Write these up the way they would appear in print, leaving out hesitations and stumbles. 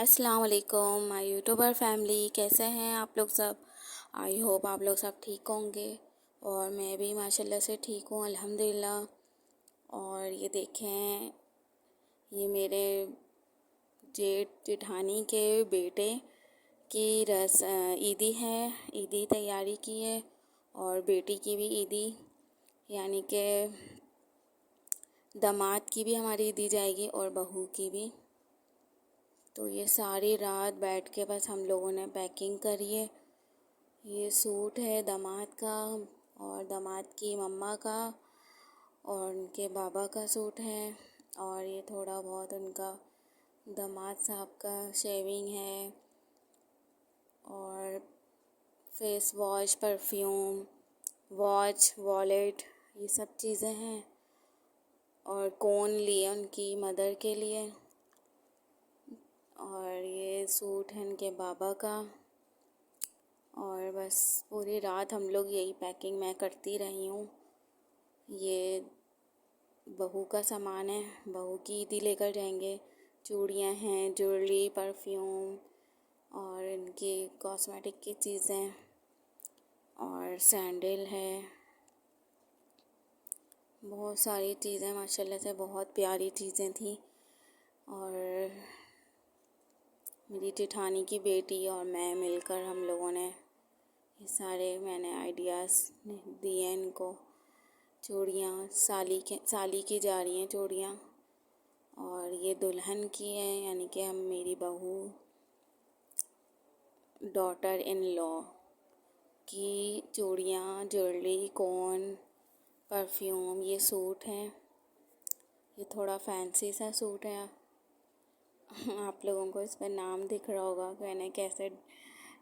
अस्सलाम वालेकुम my YouTuber family, कैसे हैं आप लोग सब। आई होप आप लोग सब ठीक होंगे और मैं भी माशाल्लाह से ठीक हूँ अल्हम्दुलिल्लाह। और ये देखें, ये मेरे जेठानी के बेटे की ईदी है, ईदी तैयारी की है और बेटी की भी ईदी, यानी कि दामाद की भी हमारी ईदी जाएगी और बहू की भी। तो ये सारी रात बैठ के बस हम लोगों ने पैकिंग करी है। ये सूट है दामाद का और दामाद की मम्मा का और उनके बाबा का सूट है, और ये थोड़ा बहुत उनका दामाद साहब का शेविंग है और face wash, perfume, watch, wallet, ये सब चीज़ें हैं। और कोन लिए उनकी मदर के लिए, और ये सूट है इनके बाबा का। और बस पूरी रात हम लोग यही पैकिंग मैं करती रही हूँ। ये बहू का सामान है, बहू की ईदी लेकर जाएंगे। चूड़ियाँ हैं, ज्वेलरी, परफ्यूम और इनकी कॉस्मेटिक की चीज़ें और सैंडल है। बहुत सारी चीज़ें माशाल्लाह से बहुत प्यारी चीज़ें थी। और मेरी जेठानी की बेटी और मैं मिलकर हम लोगों ने ये सारे मैंने आइडियाज़ दिए इनको। चूड़ियाँ साली की जा रही हैं चूड़ियाँ, और ये दुल्हन की है, यानी कि हम मेरी बहू, डॉटर इन लॉ की चूड़ियाँ, ज्वेलरी, कोन, परफ्यूम। ये सूट है, ये थोड़ा फैंसी सा सूट है। आप लोगों को इस पर नाम दिख रहा होगा, मैंने कैसे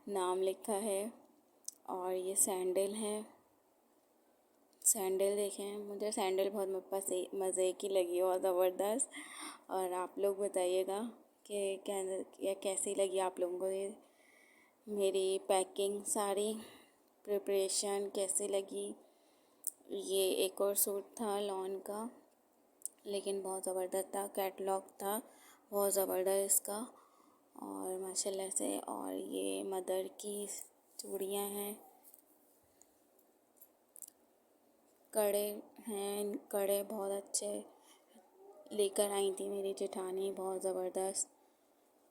नाम लिखा है। और ये सैंडल है, सैंडल देखें, मुझे सैंडल बहुत मज़े की लगी, बहुत ज़बरदस्त। और आप लोग बताइएगा कि कैसी लगी आप लोगों को ये मेरी पैकिंग, सारी प्रिपरेशन कैसी लगी। ये एक और सूट था लॉन का, लेकिन बहुत ज़बरदस्त था, कैटलॉग था बहुत ज़बरदस्त इसका, और माशाल्लाह से। और ये मदर की चूड़ियाँ हैं, कड़े हैं, कड़े बहुत अच्छे लेकर आई थी मेरी जेठानी, बहुत ज़बरदस्त।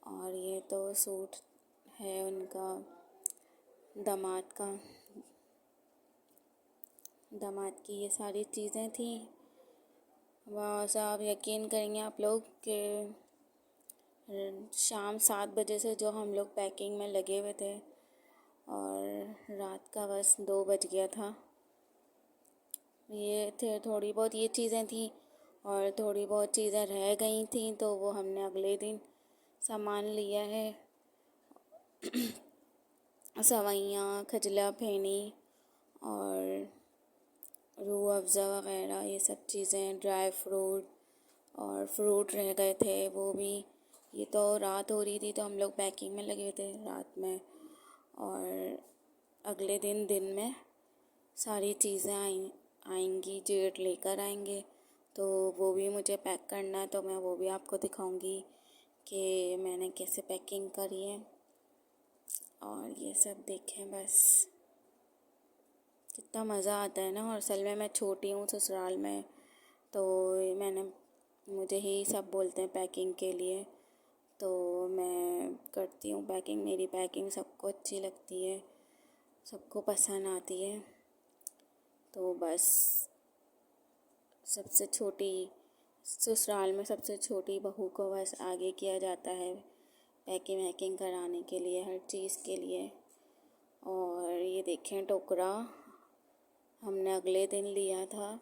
और ये तो सूट है उनका दामाद का, दामाद की ये सारी चीज़ें थी। वहाँ से आप यकीन करेंगे आप लोग कि शाम 7 बजे से जो हम लोग पैकिंग में लगे हुए थे और रात का बस 2 बज गया था। ये थे थोड़ी बहुत ये चीज़ें थी, और थोड़ी बहुत चीज़ें रह गई थी तो वो हमने अगले दिन सामान लिया है। सवैयाँ, खजला फेनी और रूह अफ़ज़ा वग़ैरह, ये सब चीज़ें, ड्राई फ्रूट और फ्रूट रह गए थे वो भी। ये तो रात हो रही थी तो हम लोग पैकिंग में लगे थे रात में, और अगले दिन में सारी चीज़ें आएंगी, जेठ लेकर आएंगे, तो वो भी मुझे पैक करना है। तो मैं वो भी आपको दिखाऊंगी कि मैंने कैसे पैकिंग करी है। और ये सब देखें, बस कितना मज़ा आता है ना। और असल में मैं छोटी हूँ ससुराल में, तो मुझे ही सब बोलते हैं पैकिंग के लिए, तो मैं करती हूँ पैकिंग। मेरी पैकिंग सबको अच्छी लगती है, सबको पसंद आती है। तो बस सबसे छोटी ससुराल में सबसे छोटी बहू को बस आगे किया जाता है पैकिंग वैकिंग कराने के लिए, हर चीज़ के लिए। और ये देखें टोकरा हमने अगले दिन लिया था,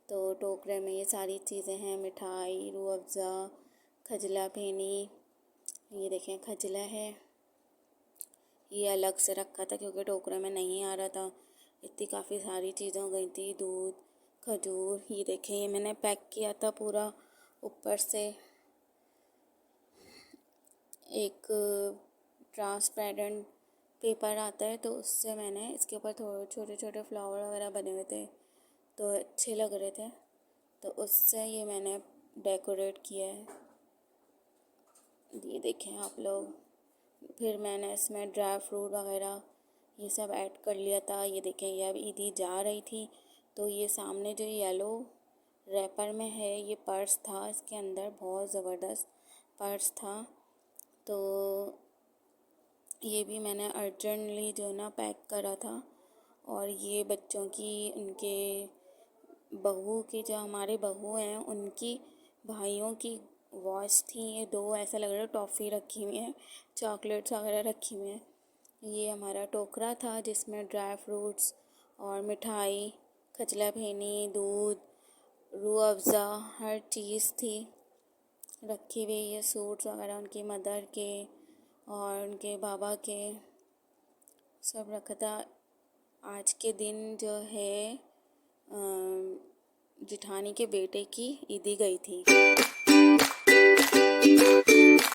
तो टोकरे में ये सारी चीज़ें हैं, मिठाई, रूह अफ़ज़ा, खजला फेनी। ये देखें खजला है, ये अलग से रखा था क्योंकि टोकरे में नहीं आ रहा था, इतनी काफ़ी सारी चीज़ें हो गई थी, दूध, खजूर। ये देखें, ये मैंने पैक किया था पूरा, ऊपर से एक ट्रांसपेरेंट पेपर आता है, तो उससे मैंने इसके ऊपर थोड़े छोटे छोटे फ्लावर वगैरह बने हुए थे तो अच्छे लग रहे थे, तो उससे ये मैंने डेकोरेट किया है। ये देखें आप लोग। फिर मैंने इसमें ड्राई फ्रूट वगैरह ये सब ऐड कर लिया था। ये देखें, ये अब ईदी जा रही थी तो ये सामने जो येलो रैपर में है ये पर्स था, इसके अंदर बहुत ज़बरदस्त पर्स था। तो ये भी मैंने अर्जेंटली जो ना पैक करा था। और ये बच्चों की, उनके बहू की, जो हमारे बहू हैं उनकी भाइयों की वॉच थी। ये 2 ऐसा लग रहा है टॉफ़ी रखी हुई है, चॉकलेट्स वगैरह रखी हुई हैं। ये हमारा टोकरा था जिसमें ड्राई फ्रूट्स और मिठाई, खजला फेनी, दूध, रूह अफ़ज़ा हर चीज़ थी रखी हुई। ये सूट्स वगैरह उनकी मदर के और उनके बाबा के सब रखा था। आज के दिन जो है जिठानी के बेटे की ईदी गई थी।